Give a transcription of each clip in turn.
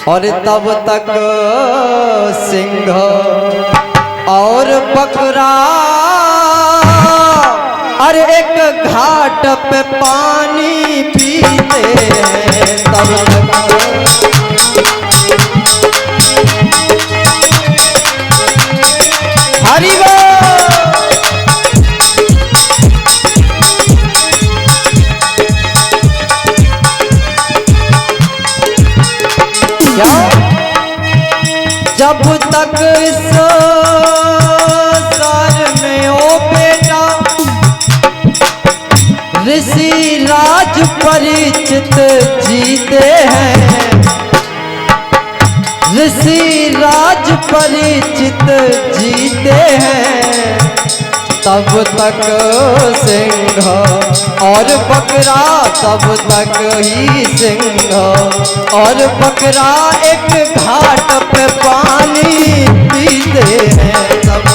और तब तक सिंह और बकरा अरे एक घाट पे पानी पीते हैं। तब तक हरि क्या जब तक इस संसार में ओ बेटा ऋषि राज परिचित जीते हैं, ऋषि राज परिचित जीते हैं, तब तक सिंह और बकरा, तब तक ही सिंह और बकरा एक घाट पे पानी पीते हैं। तब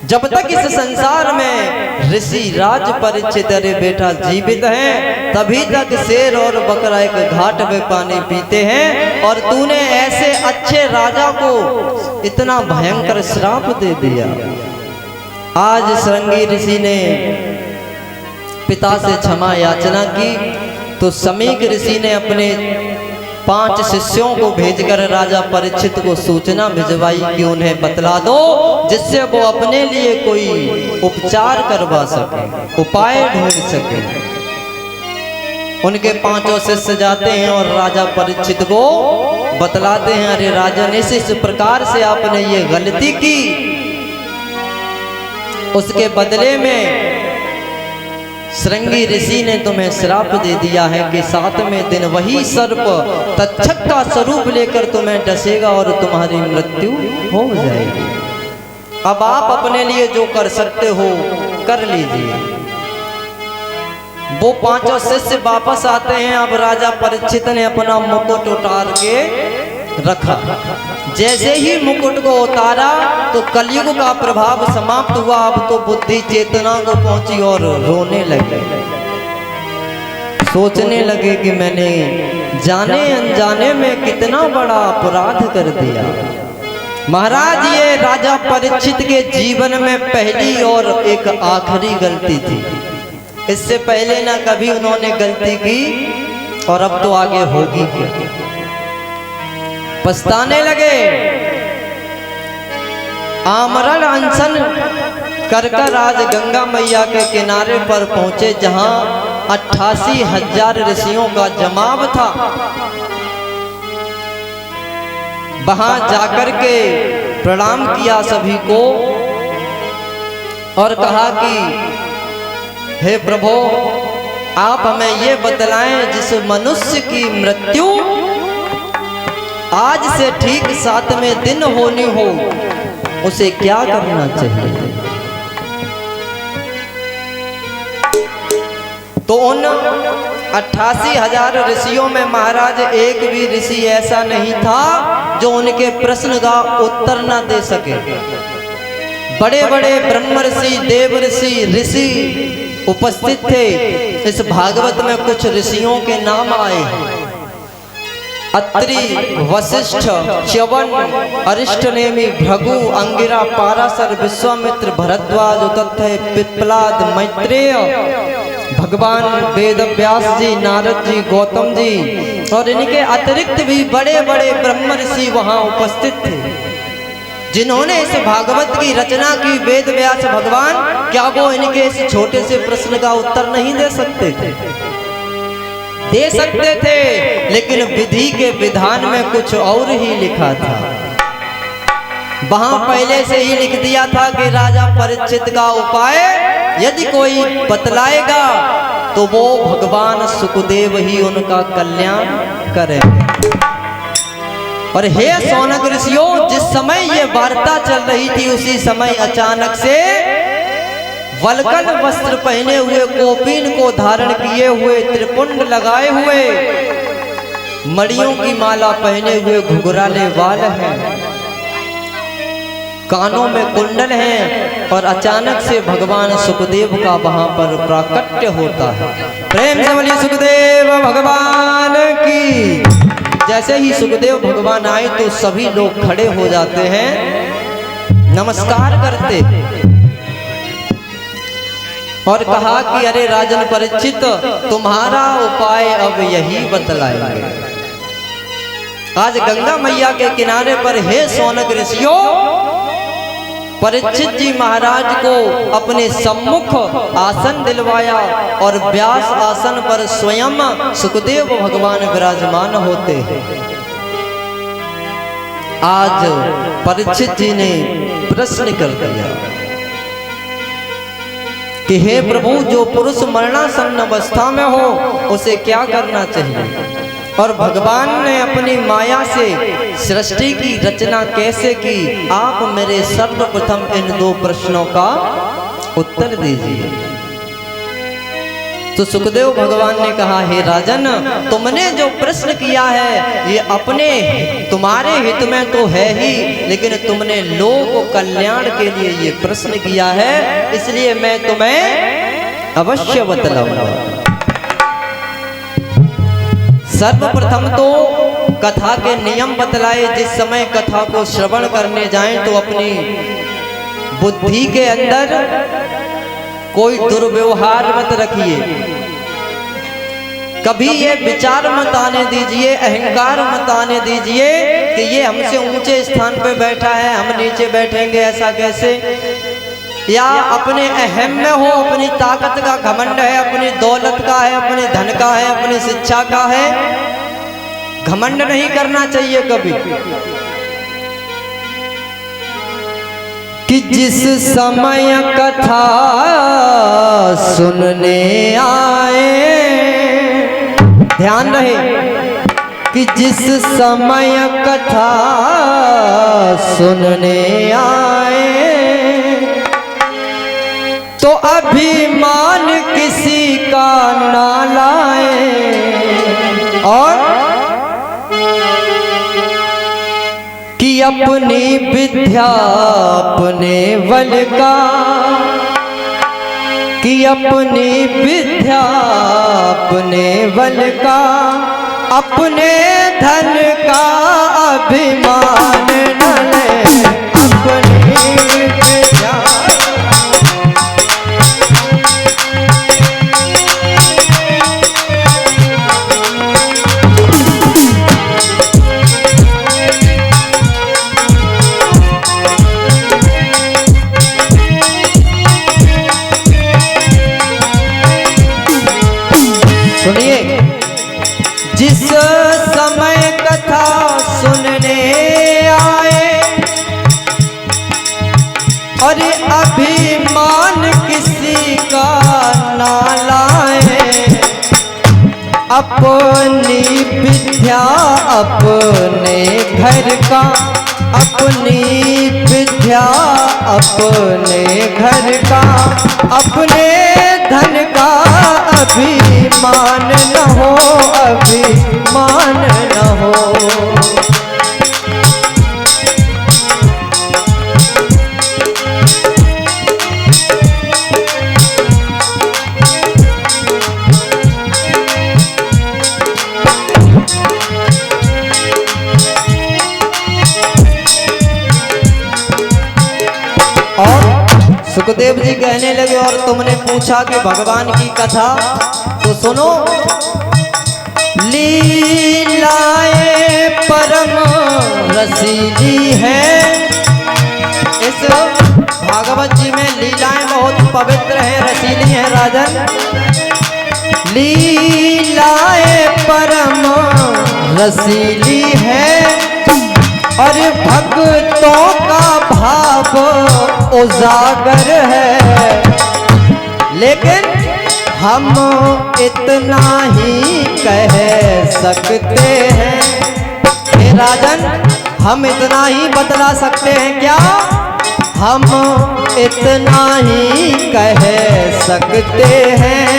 जब तक इस संसार में ऋषि राज परिचित अरे बेटा जीवित हैं, तभी तक शेर और बकरा एक घाट पे पानी पीते हैं। और तूने ऐसे अच्छे राजा को इतना भयंकर श्राप दे दिया। आज श्रृंगी ऋषि ने पिता से क्षमा याचना की तो समीक ऋषि ने अपने 5 शिष्यों को भेजकर राजा परीक्षित को सूचना भिजवाई कि उन्हें बतला दो, जिससे वो अपने लिए कोई उपचार करवा सके, उपाय ढूंढ सके। उनके 5 शिष्य जाते हैं और राजा परीक्षित को बतलाते हैं, अरे राजन इस प्रकार से आपने ये गलती की, उसके बदले में श्रृंगी ऋषि ने तुम्हें श्राप दे दिया है कि 7वें दिन वही सर्प तक्षक का स्वरूप लेकर तुम्हें डसेगा और तुम्हारी मृत्यु हो जाएगी। अब आप अपने लिए जो कर सकते हो कर लीजिए। वो 5 शिष्य वापस आते हैं। अब राजा परीक्षित ने अपना मुकुट उतार के रखा। जैसे ही मुकुट को उतारा तो कलयुग का प्रभाव समाप्त हुआ। अब तो बुद्धि चेतना को पहुंची और रोने लगे, सोचने लगे कि मैंने जाने अनजाने में कितना बड़ा अपराध कर दिया। महाराज ये राजा परीक्षित के जीवन में पहली और एक आखिरी गलती थी। इससे पहले ना कभी उन्होंने गलती की और अब तो आगे होगी क्या। पछताने लगे। आमरण अनशन कर आज गंगा मैया के किनारे पर पहुंचे, जहां 88,000 ऋषियों का जमाव था। वहां जाकर के प्रणाम किया सभी को और कहा कि हे प्रभु, आप हमें ये बतलाएं, जिस मनुष्य की मृत्यु आज से ठीक 7वें दिन होनी हो, उसे क्या करना चाहिए। तो उन 88,000 ऋषियों में महाराज एक भी ऋषि ऐसा नहीं था जो उनके प्रश्न का उत्तर न दे सके। बड़े बड़े ब्रह्म ऋषि, देव ऋषि उपस्थित थे। इस भागवत में कुछ ऋषियों के नाम आए। अत्रि, वशिष्ठ, च्यवन, अरिष्टनेमि, भृगु, अंगिरा, पाराशर, विश्वामित्र, भरद्वाज, तथा पिप्पलाद, मैत्रेय, भगवान वेद व्यास जी, नारद जी, गौतम जी और इनके अतिरिक्त भी बड़े बड़े ब्रह्म ऋषि वहां उपस्थित थे, जिन्होंने इस भागवत की रचना की। वेद व्यास भगवान, क्या वो इनके इस छोटे से प्रश्न का उत्तर नहीं दे सकते थे? दे सकते थे, लेकिन विधि के विधान में कुछ और ही लिखा था। वहां पहले से ही लिख दिया था कि राजा परीक्षित का उपाय यदि कोई बतलाएगा तो वो भगवान सुखदेव ही उनका कल्याण करेंगे। और हे सौनक ऋषियों, जिस समय ये वार्ता चल रही थी उसी समय अचानक से वल्कल वस्त्र पहने हुए, कोपीन को धारण किए हुए, त्रिपुंड लगाए हुए मड़ियों की माला पहने हुए घुघराले बाल हैं, कानों में कुंडल हैं और अचानक से भगवान सुखदेव का वहां पर प्राकट्य होता है। प्रेम से बोलिए सुखदेव भगवान की। जैसे ही सुखदेव भगवान आए तो सभी लोग खड़े हो जाते हैं, नमस्कार करते और कहा कि अरे राजन परीक्षित, तुम्हारा उपाय अब यही बतलाएंगे। आज गंगा मैया के किनारे पर हे सौनक ऋषियों, परीक्षित जी महाराज को अपने सम्मुख आसन दिलवाया और व्यास आसन पर स्वयं सुखदेव भगवान विराजमान होते हैं। आज परीक्षित जी ने प्रश्न कर दिया कि हे प्रभु, जो पुरुष मरणासन्न अवस्था में हो उसे क्या करना चाहिए? और भगवान ने अपनी माया से सृष्टि की रचना कैसे की, आप मेरे सर्वप्रथम इन दो प्रश्नों का उत्तर दीजिए। तो सुखदेव भगवान ने कहा, हे राजन, तुमने जो प्रश्न किया है ये अपने तुम्हारे हित में तो है ही, लेकिन तुमने लोक कल्याण के लिए ये प्रश्न किया है, इसलिए मैं तुम्हें अवश्य बतलाऊंगा। सर्वप्रथम तो कथा के नियम बतलाए। जिस समय कथा को श्रवण करने जाएं तो अपनी बुद्धि के अंदर कोई दुर्व्यवहार मत रखिए, कभी ये विचार मत आने दीजिए, अहंकार मत आने दीजिए कि ये हमसे ऊंचे स्थान पे बैठा है, हम नीचे बैठेंगे, ऐसा कैसे। या अपने अहम में हो, अपनी ताकत का घमंड है, अपनी दौलत का है, अपने धन का है, अपनी शिक्षा का है, घमंड नहीं करना चाहिए कभी। कि जिस समय कथा सुनने आए, ध्यान रहे कि जिस समय कथा सुनने आए तो अभिमान किसी का ना लाए, और कि अपनी विद्या अपने बल का, कि अपनी विद्या अपने बल का, अपने धन का अभिमान न ले, अपनी विद्या। सुनिए, जिस समय कथा सुनने आए और अभिमान किसी का ना लाए, अपनी विद्या अपने घर का, अपनी विद्या अपने घर का, अपने धन का अभिमान न हो, अभिमान न हो। सुखदेव जी कहने लगे, और तुमने पूछा कि भगवान की कथा, तो सुनो। लीलाएं परम रसीली है, इस भागवत जी में लीलाएं बहुत पवित्र हैं, रसीली हैं राजन। लीलाएं परम रसीली है और भक्तों का भाव उजागर है, लेकिन हम इतना ही कह सकते हैं, हे राजन, हम इतना ही बतला सकते हैं क्या? हम इतना ही कह सकते हैं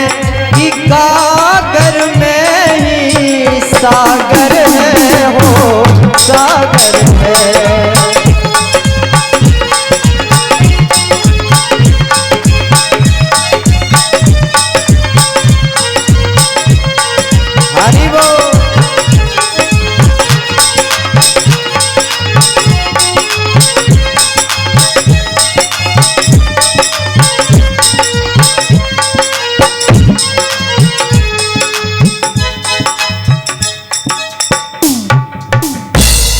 कि गागर में ही सागर हरि बोल।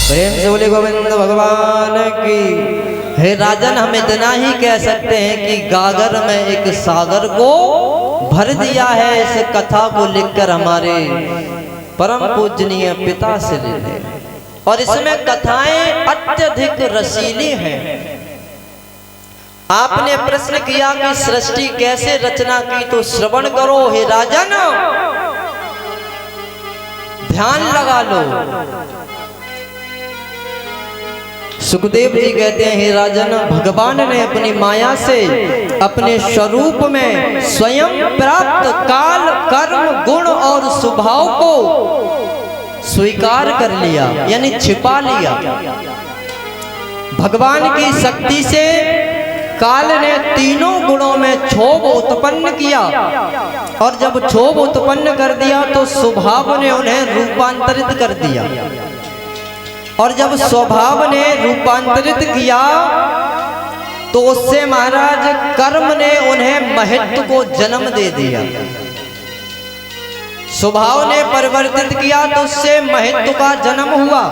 प्रेम से बोले गोविंद भगवान की। हे राजन, हम इतना ही कह सकते हैं कि गागर में एक सागर को भर दिया है। इस कथा को लिखकर हमारे परम पूजनीय पिता से ले ले। और इसमें कथाएं अत्यधिक रसीली हैं। आपने प्रश्न किया कि सृष्टि कैसे रचना की, तो श्रवण करो हे राजन, ध्यान लगा लो। सुखदेव जी कहते हैं, हे राजन, भगवान ने अपनी माया से अपने स्वरूप में स्वयं प्राप्त काल, कर्म, गुण और स्वभाव को स्वीकार कर लिया, यानी छिपा लिया। भगवान की शक्ति से काल ने तीनों गुणों में क्षोभ उत्पन्न किया, और जब क्षोभ उत्पन्न कर दिया तो स्वभाव ने उन्हें रूपांतरित कर दिया, और जब स्वभाव ने रूपांतरित किया तो उससे महाराज कर्म ने उन्हें महत्व को जन्म दे दिया। स्वभाव ने परिवर्तित किया तो उससे महत्व का जन्म हुआ,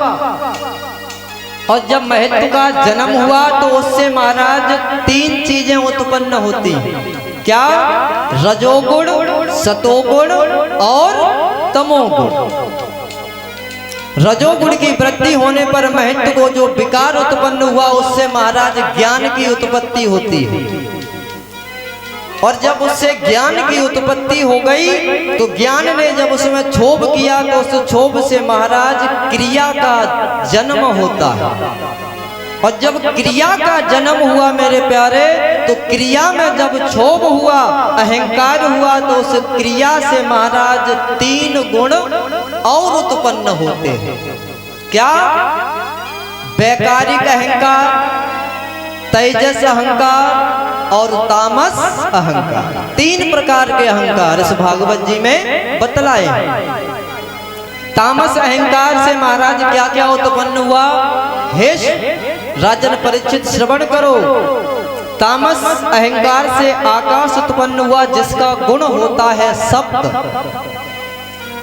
और जब महत्व का जन्म हुआ तो उससे महाराज तीन चीजें उत्पन्न होती हैं। क्या? रजोगुण, सतोगुण और तमोगुण। रजोगुण की वृद्धि होने पर महत्व को जो विकार उत्पन्न हुआ, उससे महाराज ज्ञान की उत्पत्ति होती है, और जब उससे ज्ञान की उत्पत्ति हो गई तो ज्ञान ने जब उसमें क्षोभ किया तो उस क्षोभ से महाराज क्रिया का जन्म होता है, और जब क्रिया का जन्म हुआ मेरे प्यारे, तो क्रिया में जब क्षोभ हुआ, अहंकार हुआ, तो उस क्रिया से महाराज तीन गुण और उत्पन्न होते हैं। क्या? वैकारिक अहंकार, तेजस अहंकार और तामस अहंकार। तीन प्रकार के अहंकार इस भागवत जी में बतलाए हैं। तामस अहंकार से महाराज क्या क्या उत्पन्न हुआ? हे राजन परीक्षित, श्रवण करो। तामस अहंकार से आकाश उत्पन्न हुआ, जिसका गुण होता है शब्द,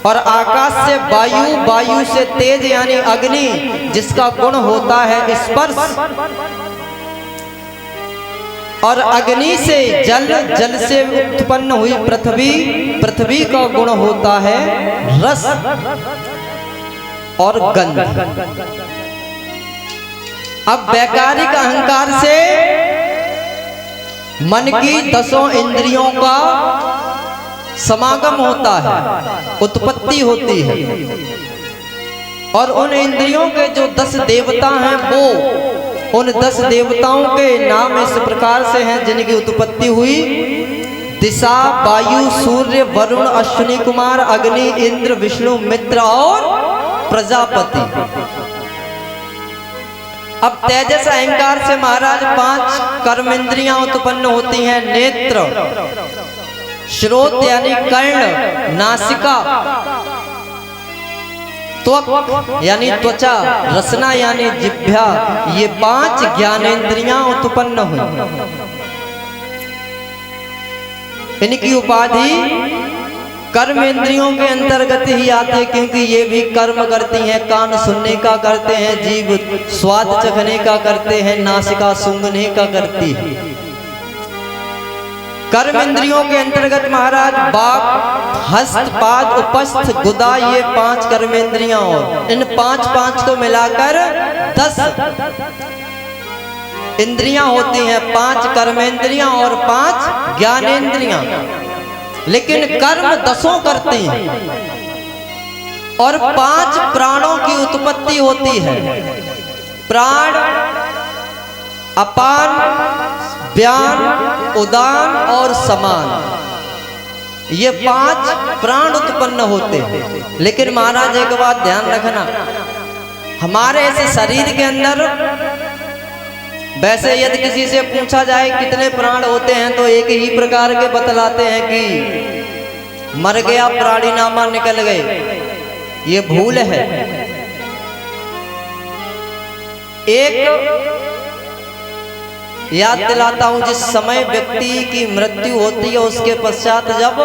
और आकाश से वायु, वायु से तेज यानी अग्नि, जिसका गुण होता है स्पर्श, और अग्नि से जल, जल से उत्पन्न हुई पृथ्वी, पृथ्वी का गुण होता है रस और गंध। अब वैकारिक अहंकार से मन की 10 इंद्रियों का समागम होता है, उत्पत्ति होती है, और उन इंद्रियों के जो 10 देवता हैं, वो उन 10 देवताओं के नाम इस प्रकार से हैं जिनकी उत्पत्ति हुई। दिशा, वायु, सूर्य, वरुण, अश्विनी कुमार, अग्नि, इंद्र, विष्णु, मित्र और प्रजापति। अब तेजस अहंकार से महाराज 5 कर्मेंद्रियां उत्पन्न होती हैं। नेत्र, श्रोत यानी कर्ण, नासिका, त्वक यानी त्वचा, रसना यानी जिह्वा, ये 5 ज्ञानेंद्रियां उत्पन्न हुई। इनकी उपाधि कर्म इंद्रियों के अंतर्गत ही आते हैं, क्योंकि ये भी कर्म करती हैं। कान सुनने का करते हैं, जीभ स्वाद चखने का करते हैं, नासिका सूंघने का करती है। कर्म इंद्रियों के अंतर्गत महाराज बाक, हस्त, पाद, उपस्थ, गुदा, ये 5 कर्मेंद्रियां, और इन 5 को मिलाकर 10 इंद्रियां होती हैं। 5 कर्मेंद्रियां और 5 ज्ञानेंद्रियां, लेकिन कर्म 10 करती हैं, और 5 प्राणों की उत्पत्ति होती है। प्राण, अपान, व्यान, उदान और समान, ये 5 प्राण उत्पन्न होते हैं। लेकिन महाराज एक बात ध्यान रखना, हमारे ऐसे शरीर के अंदर वैसे यदि किसी से पूछा जाए कितने प्राण होते हैं, तो एक ही प्रकार के बतलाते हैं कि मर गया प्राणी नामा निकल गए। ये भूल है। एक याद दिलाता हूं, जिस समय व्यक्ति की मृत्यु होती है उसके पश्चात जब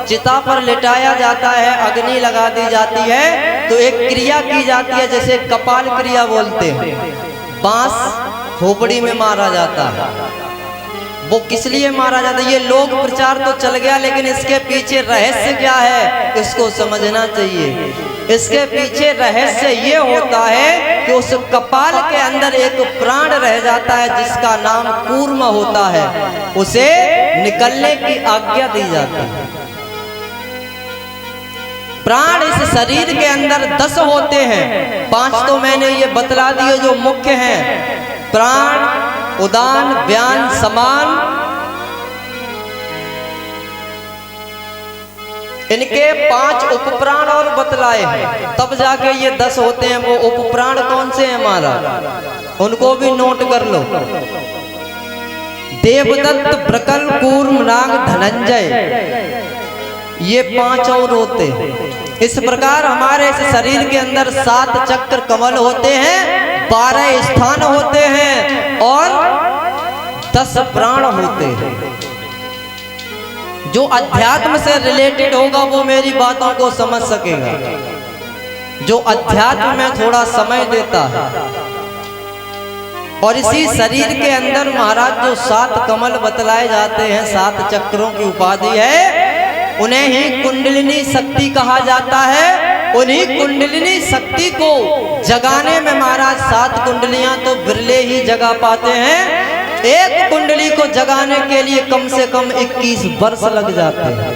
चिता पर लिटाया जाता है, अग्नि लगा दी जाती है, तो एक क्रिया की जाती है जैसे कपाल क्रिया बोलते हैं। बांस खोपड़ी में मारा जाता है। वो किस लिए मारा जाता है? ये लोक प्रचार तो चल गया, लेकिन इसके पीछे रहस्य क्या है इसको समझना चाहिए। इसके पीछे रहस्य ये होता है कि उस कपाल के अंदर एक प्राण रह जाता है जिसका नाम कूर्म होता है, उसे निकलने की आज्ञा दी जाती है। प्राण इस शरीर के अंदर 10 होते हैं, 5 तो मैंने ये बतला दिए जो मुख्य हैं। प्राण, उदान, व्यान, समान, इनके 5 उपप्राण और बतलाए हैं, तब जाके ये 10 होते हैं। वो उपप्राण कौन से हैं हमारा, उनको भी नोट कर लो। देवदत्त, ब्रकल, कूर्म, नाग, धनंजय, ये 5 और होते हैं। इस प्रकार हमारे इस शरीर के अंदर 7 चक्र कमल होते हैं, 12 स्थान होते हैं और 10 प्राण होते हैं। जो अध्यात्म से रिलेटेड होगा वो मेरी बातों को समझ सकेगा, जो अध्यात्म में थोड़ा समय देता है। और इसी शरीर के अंदर महाराज जो 7 कमल बतलाए जाते हैं, 7 चक्रों की उपाधि है, उन्हें ही कुंडलिनी शक्ति कहा जाता है। उन्हीं कुंडलिनी शक्ति को जगाने में महाराज 7 कुंडलियां तो बिरले ही जगा पाते हैं। एक कुंडली को जगाने के लिए कम से कम 21 वर्ष लग जाते हैं।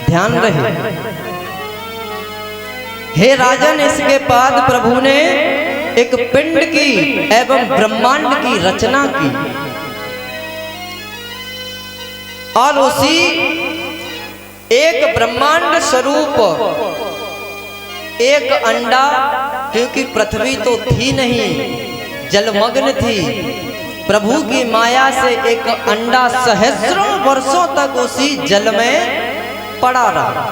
ध्यान रहे। हे राजन, इसके बाद प्रभु ने एक पिंड की एवं ब्रह्मांड की रचना की और उसी एक ब्रह्मांड स्वरूप एक अंडा, क्योंकि पृथ्वी तो थी नहीं, जलमग्न थी, प्रभु की माया से एक अंडा सहस्रों वर्षों तक उसी जल में पड़ा रहा।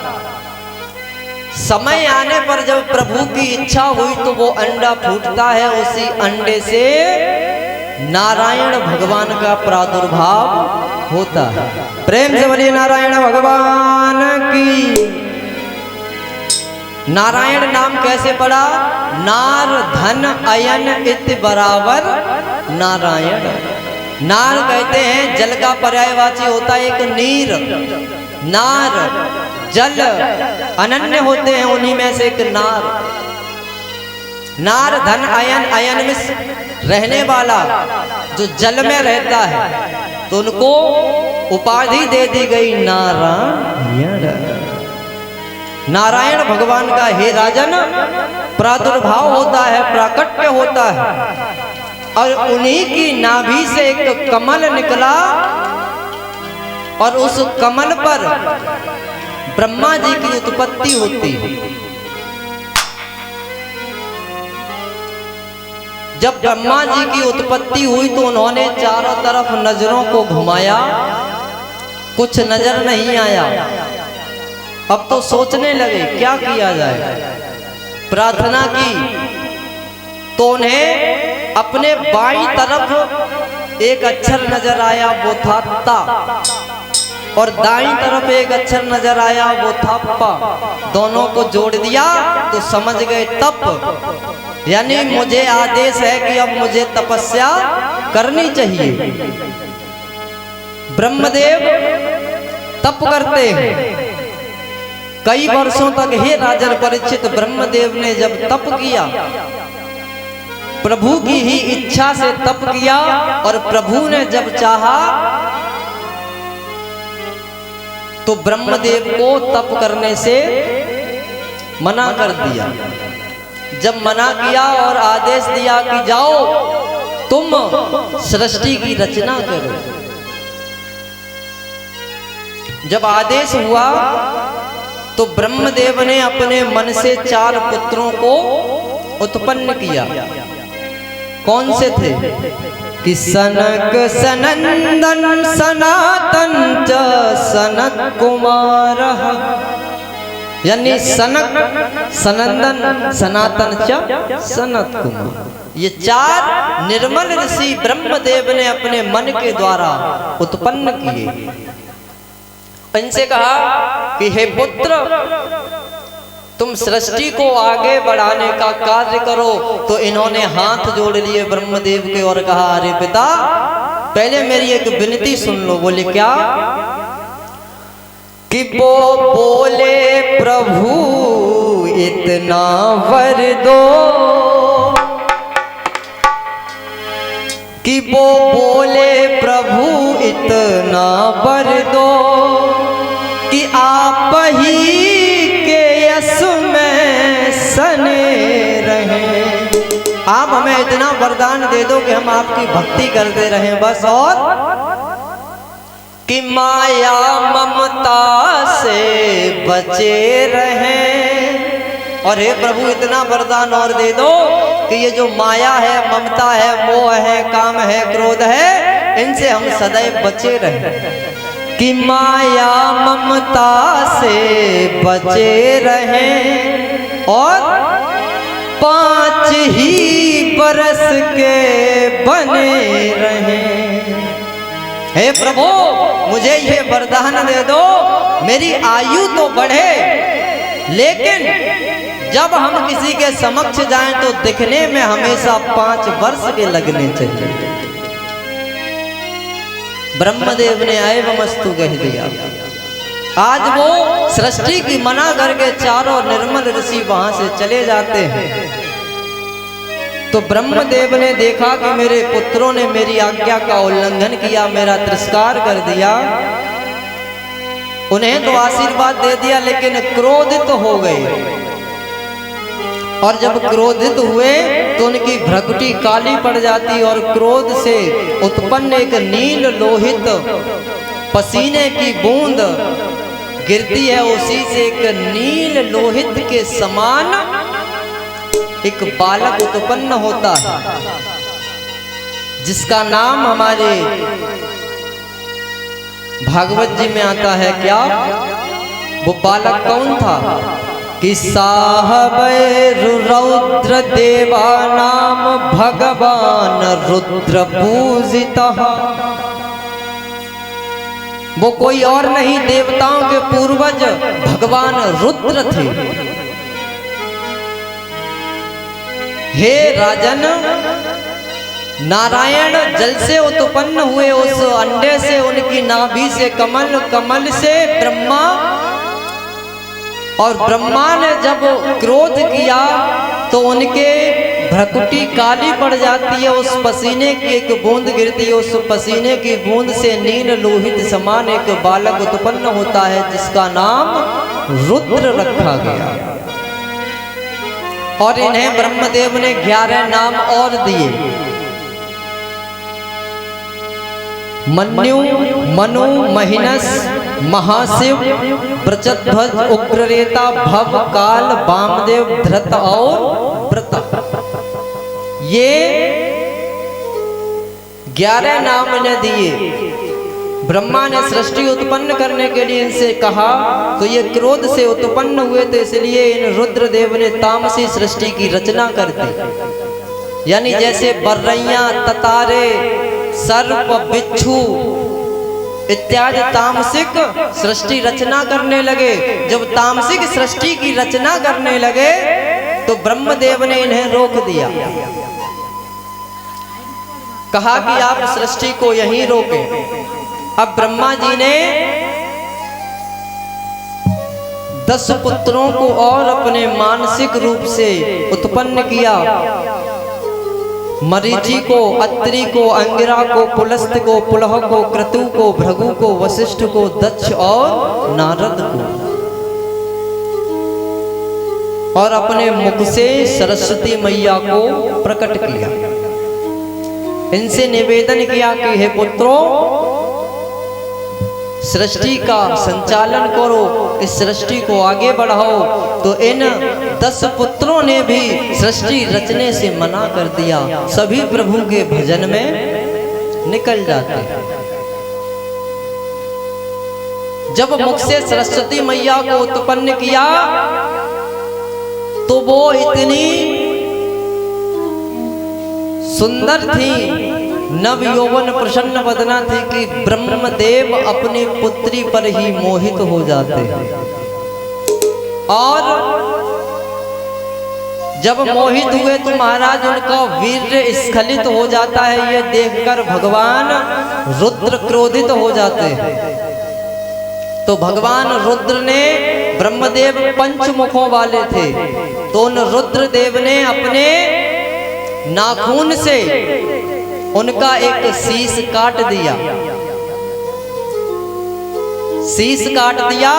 समय आने पर जब प्रभु की इच्छा हुई तो वो अंडा फूटता है। उसी अंडे से नारायण भगवान का प्रादुर्भाव होता है। प्रेम से बोलिए नारायण भगवान की। नारायण नाम कैसे पड़ा? नार धन अयन इति बराबर नारायण। नार कहते हैं जल का पर्यायवाची होता है एक नीर। नार जल अनन्य होते हैं, उन्हीं में से एक नार। नार धन अयन, अयन में रहने वाला जो जल में रहता है, तो उनको उपाधि दे दी गई नारायण। नारायण भगवान का हे राजन प्रादुर्भाव होता है, प्राकट्य होता है। और उन्हीं की नाभि से एक कमल निकला और उस कमल पर ब्रह्मा जी की उत्पत्ति होती है। जब ब्रह्मा जी की उत्पत्ति हुई तो उन्होंने चारों तरफ नजरों को घुमाया, कुछ नजर नहीं आया। अब तो सोचने लगे क्या किया जाए। प्रार्थना की तो उन्हें अपने बाईं तरफ एक अक्षर नजर आया, वो था ता, और दाईं तरफ एक अक्षर नजर आया, वो था पा। दोनों को जोड़ दिया तो समझ गए तप, यानी मुझे आदेश है कि अब मुझे तपस्या करनी चाहिए। ब्रह्मदेव तप करते हैं कई वर्षों तक। हे राजन परीक्षित, ब्रह्मदेव ने जब तप किया, प्रभु की ही इच्छा से तप किया, और प्रभु ने जब चाहा तो ब्रह्मदेव को तप करने से मना कर दिया। जब मना किया और आदेश दिया कि जाओ तुम सृष्टि की रचना करो, जब आदेश हुआ तो ब्रह्मदेव ने अपने मन से 4 पुत्रों को उत्पन्न किया। कौन से थे? कि सनक सनंदन सनातन च सनत कुमार, यानी सनक सनंदन सनातन च सनत कुमार, ये चार निर्मल ऋषि ब्रह्मदेव ने अपने मन के द्वारा उत्पन्न किए। इनसे कहा कि हे पुत्र, तुम सृष्टि को आगे बढ़ाने का कार्य करो। तो इन्होंने हाथ जोड़ लिए ब्रह्मदेव के और कहा, अरे पिता, पहले मेरी एक विनती सुन लो। बोले क्या? कि वो बोले प्रभु इतना वर दो, कि वो बोले प्रभु इतना वर दो, कि आप ही के यश में सने रहें। आप हमें इतना वरदान दे दो कि हम आपकी भक्ति करते रहें बस, और कि माया ममता से बचे रहें। और हे प्रभु, इतना वरदान और दे दो कि ये जो माया है, ममता है, मोह है, काम है, क्रोध है, इनसे हम सदैव बचे रहें। कि माया ममता से बचे रहें और 5 ही बरस के बने रहें। हे प्रभु, मुझे ये वरदान दे दो, मेरी आयु तो बढ़े, लेकिन जब हम किसी के समक्ष जाएं तो दिखने में हमेशा 5 वर्ष के लगने चाहिए। ब्रह्मदेव ने एवमस्तु कह दिया। आज वो सृष्टि की मना करके चारों निर्मल ऋषि वहां से चले जाते हैं। तो ब्रह्मदेव ने देखा कि मेरे पुत्रों ने मेरी आज्ञा का उल्लंघन किया, मेरा तिरस्कार कर दिया। उन्हें तो आशीर्वाद दे दिया, लेकिन क्रोधित हो गए। और जब क्रोधित हुए तो उनकी भ्रकुटी काली पड़ जाती और क्रोध से उत्पन्न एक नील लोहित पसीने की बूंद गिरती है। उसी से एक नील लोहित के समान एक बालक उत्पन्न होता है, जिसका नाम हमारे भागवत जी में आता है। क्या वो बालक कौन था? कि साहब रुद्र देवा नाम भगवान रुद्र पूजितः। वो कोई और नहीं, देवताओं के पूर्वज भगवान रुद्र थे। हे राजन, नारायण जल से उत्पन्न हुए, उस अंडे से, उनकी नाभि से कमल, कमल से ब्रह्मा, और ब्रह्मा ने जब क्रोध किया तो उनके भ्रकुटी काली पड़ जाती है। उस पसीने की एक बूंद गिरती है, उस पसीने की बूंद से नील लोहित समान एक बालक उत्पन्न होता है, जिसका नाम रुद्र रखा गया। और इन्हें ब्रह्मदेव ने 11 नाम और दिए। मन्यु, मनु, महिनस, महाशिव, प्रचध्वज, उग्ररेता, भव, काल, वामदेव, धृत और व्रत। ये 11 नाम ने दिए। ब्रह्मा ने सृष्टि उत्पन्न करने के लिए इनसे कहा, तो ये क्रोध से उत्पन्न हुए, तो इसलिए इन रुद्रदेव ने तामसी सृष्टि की रचना कर दी। यानी जैसे बर्रैया, ततारे, सर्प, बिच्छू इत्यादि तामसिक सृष्टि रचना करने लगे। जब तामसिक सृष्टि की रचना करने लगे तो ब्रह्मदेव ने इन्हें रोक दिया। कहा कि आप सृष्टि को यहीं रोकें। अब ब्रह्मा जी ने 10 पुत्रों को और अपने मानसिक रूप से उत्पन्न किया। मरीचि को, अत्रि को, अंगिरा को, पुलस्त को, पुलह को, क्रतु को, भृगु को, वशिष्ठ को, दक्ष और नारद को, और अपने मुख से सरस्वती मैया को प्रकट किया। इनसे निवेदन किया कि हे पुत्रों, सृष्टि का संचालन करो, इस सृष्टि को आगे बढ़ाओ। तो इन 10 पुत्रों ने भी सृष्टि रचने से मना कर दिया। सभी प्रभु के भजन में निकल जाते हैं। जब मुख से सरस्वती मैया को उत्पन्न किया तो वो इतनी सुंदर थी, नव यौवन प्रसन्न वदना थी कि ब्रह्मदेव अपनी पुत्री पर ही मोहित हो जाते हैं। और जब मोहित हुए तो महाराज उनका वीर्य स्खलित हो जाता है। ये देखकर भगवान रुद्र क्रोधित हो जाते हैं। तो भगवान रुद्र ने, ब्रह्मदेव पंचमुखों वाले थे, तो उन रुद्रदेव ने अपने नाखून से उनका एक शीश काट दिया। शीश काट दिया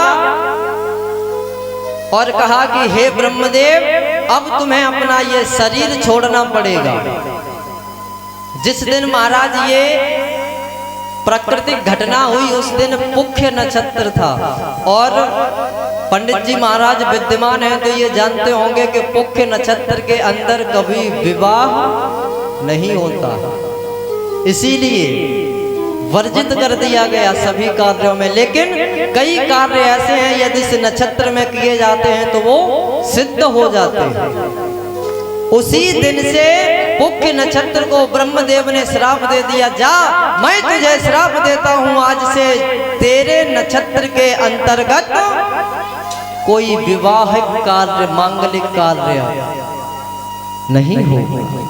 और कहा कि हे ब्रह्मदेव, अब तुम्हें अपना ये शरीर छोड़ना पड़ेगा। जिस दिन महाराज ये प्राकृतिक घटना हुई उस दिन पुख्य नक्षत्र था। और पंडित जी महाराज विद्यमान हैं तो ये जानते होंगे कि पुख्य नक्षत्र के अंदर कभी विवाह नहीं होता, इसीलिए वर्जित कर दिया गया सभी कार्यों में। लेकिन कई कार्य ऐसे हैं यदि इस नक्षत्र में किए जाते हैं तो वो सिद्ध हो जाते हैं। उसी दिन से पुख्य नक्षत्र को ब्रह्मदेव ने श्राप दे दिया, जा मैं तुझे श्राप देता हूं, आज से तेरे नक्षत्र के अंतर्गत कोई विवाहिक कार्य, मांगलिक कार्य नहीं होगा।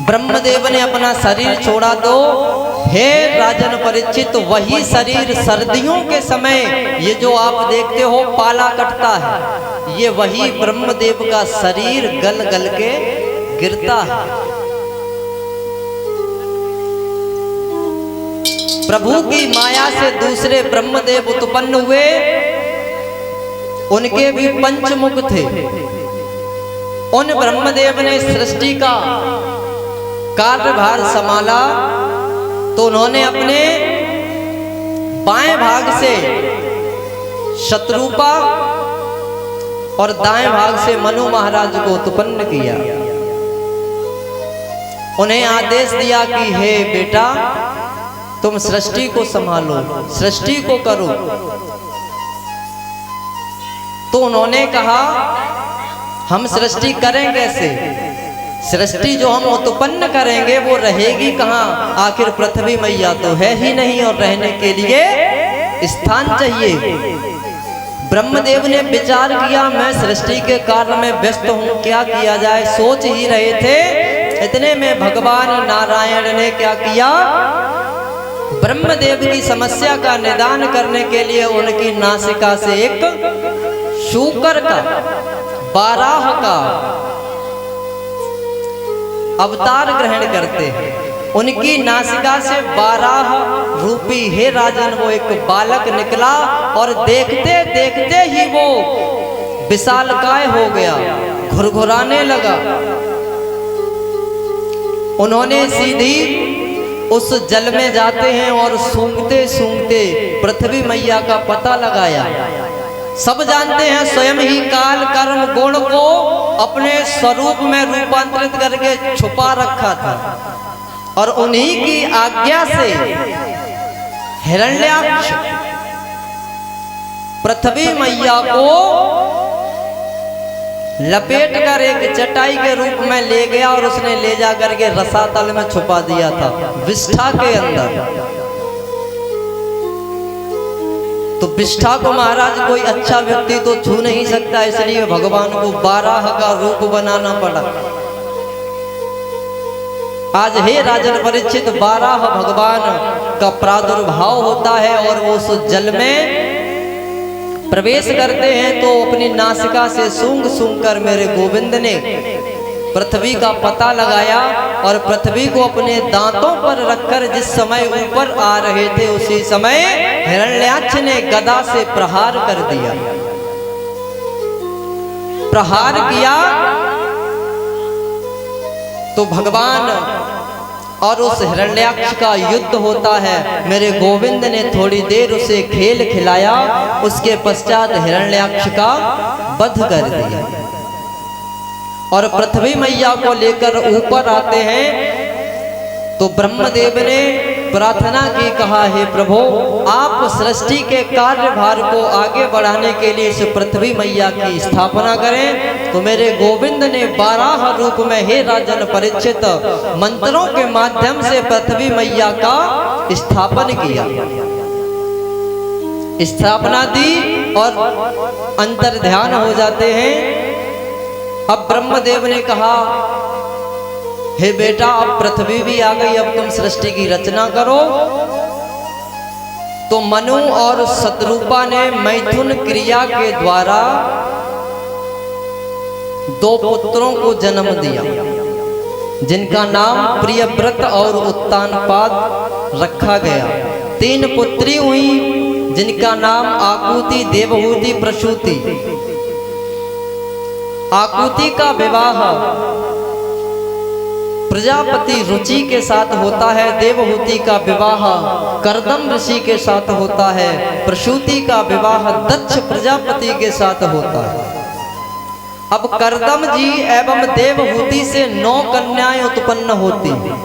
ब्रह्मदेव ने अपना शरीर छोड़ा तो हे राजन परीक्षित, वही शरीर सर्दियों के समय ये जो आप देखते हो पाला कटता है, ये वही ब्रह्मदेव का शरीर गल गल के गिरता है। प्रभु की माया से दूसरे ब्रह्मदेव उत्पन्न हुए, उनके भी पंचमुख थे। उन ब्रह्मदेव ने सृष्टि का कार्यभार संभाला तो उन्होंने अपने बाएं भाग से शत्रुपा और दाएं भाग से मनु महाराज को उत्पन्न किया। उन्हें आदेश दिया कि हे बेटा, तुम सृष्टि को संभालो, सृष्टि को करो। तो उन्होंने कहा हम सृष्टि करें कैसे? सृष्टि जो हम उत्पन्न करेंगे वो रहेगी कहाँ? आखिर पृथ्वी मैया तो है ही नहीं और रहने के लिए स्थान चाहिए। ब्रह्मदेव ने विचार किया, मैं सृष्टि के कार्य में व्यस्त हूँ, क्या किया जाए, सोच ही रहे थे। इतने में भगवान नारायण ने क्या किया, ब्रह्मदेव की समस्या का निदान करने के लिए उनकी नासिका से एक शूकर का, बाराह का अवतार ग्रहण करते हैं। उनकी नासिका से बाराह रूपी हे राजन वो एक बालक निकला और देखते देखते ही वो विशालकाय हो गया, घुरघुराने लगा। उन्होंने सीधी उस जल में जाते हैं और सूंघते सूंघते पृथ्वी मैया का पता लगाया। सब जानते हैं स्वयं ही काल कर्म गुण को अपने स्वरूप में रूपांतरित करके छुपा रखा था और उन्हीं की आज्ञा से हिरण्याक्ष पृथ्वी मैया को लपेट कर एक चटाई के रूप में ले गया और उसने ले जा करके रसातल में छुपा दिया था, विष्ठा के अंदर। तो विष्ठा को महाराज कोई अच्छा व्यक्ति तो छू नहीं सकता, इसलिए भगवान को बाराह का रूप बनाना पड़ा। आज हे राजन परीक्षित, बाराह भगवान का प्रादुर्भाव होता है और वो उस जल में प्रवेश करते हैं तो अपनी नासिका से सूंघ सूंघ कर मेरे गोविंद ने पृथ्वी का पता लगाया और पृथ्वी को अपने दांतों पर रखकर जिस समय ऊपर आ रहे थे उसी समय हिरण्याक्ष ने गदा से प्रहार कर दिया। प्रहार किया तो भगवान और उस हिरण्याक्ष का युद्ध होता है। मेरे गोविंद ने थोड़ी देर उसे खेल खिलाया, उसके पश्चात हिरण्याक्ष का वध कर दिया और पृथ्वी मैया को लेकर ऊपर आते हैं। तो ब्रह्मदेव ने प्रार्थना की, कहा हे प्रभु आप सृष्टि के कार्यभार को आगे बढ़ाने के लिए इस पृथ्वी मैया की स्थापना करें। तो मेरे गोविंद ने 12 रूप में हे राजन परीक्षित मंत्रों के माध्यम से पृथ्वी मैया का स्थापन किया, स्थापना दी और अंतर ध्यान हो जाते हैं। अब ब्रह्मदेव ने कहा हे बेटा अब पृथ्वी भी आ गई, अब तुम सृष्टि की रचना करो। तो मनु और शतरूपा ने मैथुन क्रिया के द्वारा 2 पुत्रों को जन्म दिया, जिनका नाम प्रियव्रत और उत्तानपाद रखा गया। 3 पुत्री हुई, जिनका नाम आकुति, देवहूति, प्रसूति। आकुति का विवाह प्रजापति रुचि के साथ होता है, देवहूति का विवाह कर्दम ऋषि के साथ होता है, प्रसूति का विवाह दक्ष प्रजापति के साथ होता है। अब कर्दम जी एवं देवहूति से 9 कन्याएं उत्पन्न होती हैं।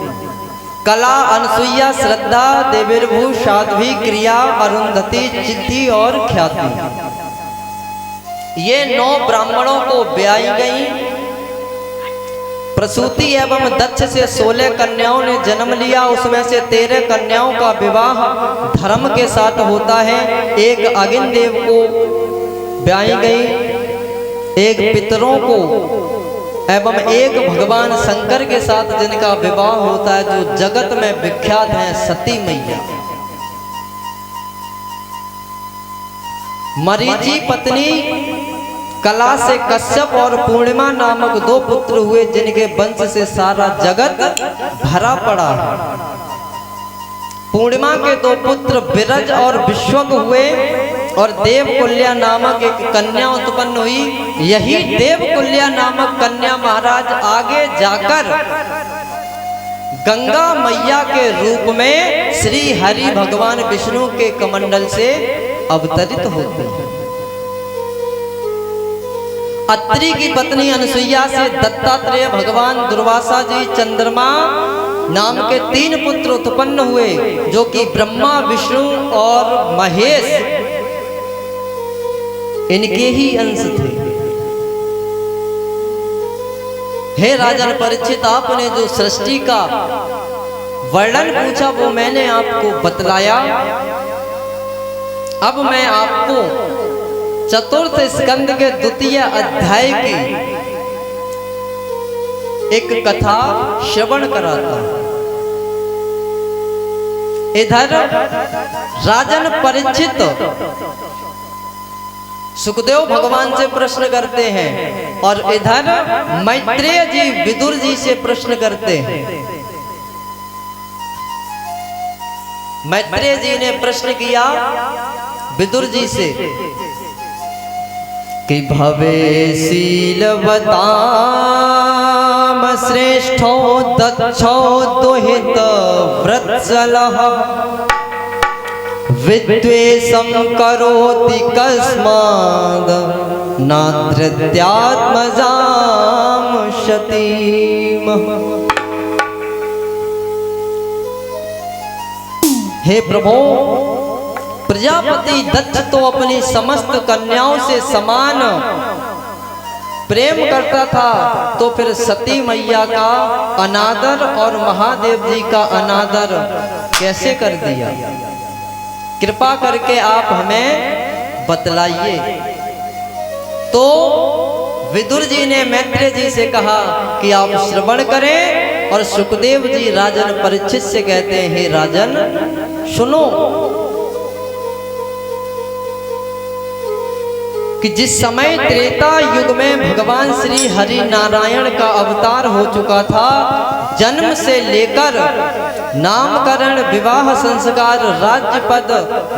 कला, अनसुईया, श्रद्धा, देवीर्भू, साध्वी, क्रिया, अरुंधति, चित्ती और ख्याति। ये 9 ब्राह्मणों को ब्याई गई। प्रसूति एवं दक्ष से 16 कन्याओं ने जन्म लिया, उसमें से 13 कन्याओं का विवाह धर्म के साथ होता है। एक अगिन देव को ब्याई गई, एक पितरों को एवं एक भगवान शंकर के साथ जिनका विवाह होता है, जो जगत में विख्यात हैं, सती मैया। मरीचि पत्नी कला से कश्यप और पूर्णिमा नामक 2 पुत्र हुए, जिनके वंश से सारा जगत भरा पड़ा है। पूर्णिमा के 2 पुत्र बिरज और विश्वक हुए और देवकुल्या नामक एक कन्या उत्पन्न हुई। यही देवकुल्या नामक कन्या महाराज आगे जाकर गंगा मैया के रूप में श्री हरि भगवान विष्णु के कमंडल से अवतरित होती है। अत्रि की पत्नी अनसुईया से दत्तात्रेय भगवान, दुर्वासा जी, चंद्रमा नाम के 3 पुत्र उत्पन्न हुए, जो कि ब्रह्मा, विष्णु और महेश इनके ही अंश थे। हे राजन परीक्षित, आपने जो सृष्टि का वर्णन पूछा वो मैंने आपको बतलाया। अब मैं आपको चतुर्थ स्कंद के 2 अध्याय की एक कथा श्रवण कराता हूं। इधर राजन परीक्षित सुखदेव भगवान से प्रश्न करते हैं और इधर मैत्रेय जी विदुर जी से प्रश्न करते हैं। मैत्रेय जी ने प्रश्न किया विदुर जी से कि भवे शीलवताम श्रेष्ठो दक्षो दुहित वत्सलः विद्वेषं करोति कस्माद् नाधृत्यात्मजां शतीम्। हे प्रभु, प्रजापति दक्ष तो अपनी समस्त कन्याओं से समान प्रेम करता था, तो फिर सती मैया का अनादर और महादेव जी का अनादर कैसे कर दिया? कृपा करके आप हमें बतलाइए। तो विदुर जी ने मैत्रेय जी से कहा कि आप श्रवण करें, और सुखदेव जी राजन परीक्षित से कहते हैं, हे राजन सुनो कि जिस समय त्रेता युग में भगवान श्री हरि नारायण का अवतार हो चुका था, जन्म से लेकर नामकरण, विवाह संस्कार, राज्य पद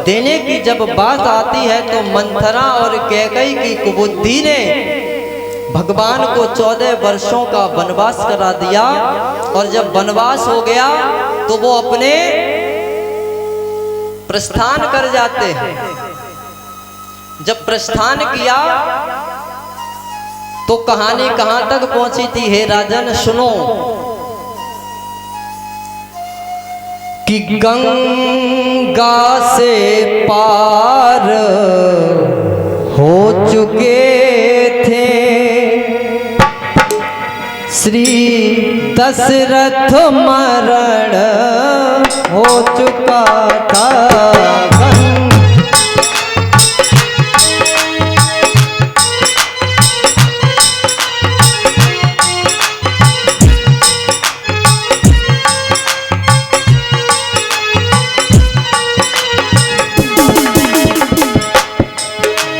देने की जब बात आती है, तो मंथरा और कैकई की कुबुद्धि ने भगवान को 14 वर्षों का वनवास करा दिया। और जब वनवास हो गया तो वो अपने प्रस्थान कर जाते हैं। जब प्रस्थान किया तो कहानी कहां तक पहुंची थी? हे राजन सुनो कि गंगा से पार हो चुके थे श्री दशरथ मरण हो चुका था।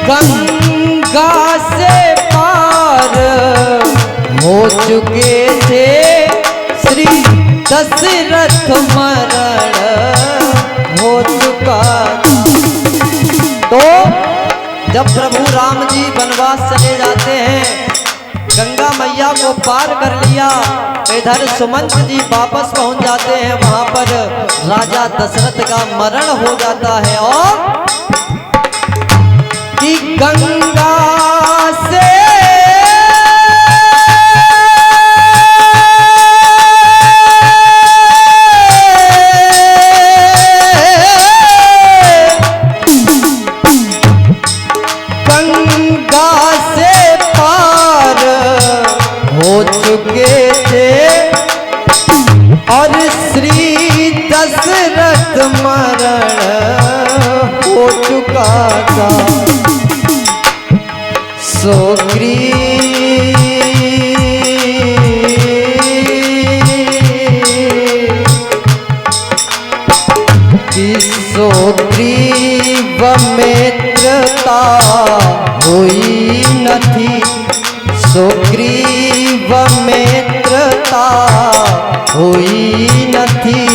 गंगा से पार हो चुके थे श्री दशरथ मरण हो चुका था। तो जब प्रभु राम जी वनवास चले जाते हैं, गंगा मैया को पार कर लिया, इधर सुमंत जी वापस पहुंच जाते हैं। वहां पर राजा दशरथ का मरण हो जाता है। और कि गंगा से पार हो चुके थे और श्री दशरथ मरण हो चुका था। सुग्रीव मित्रता हुई न थी, सुग्रीव मित्रता हुई न थी।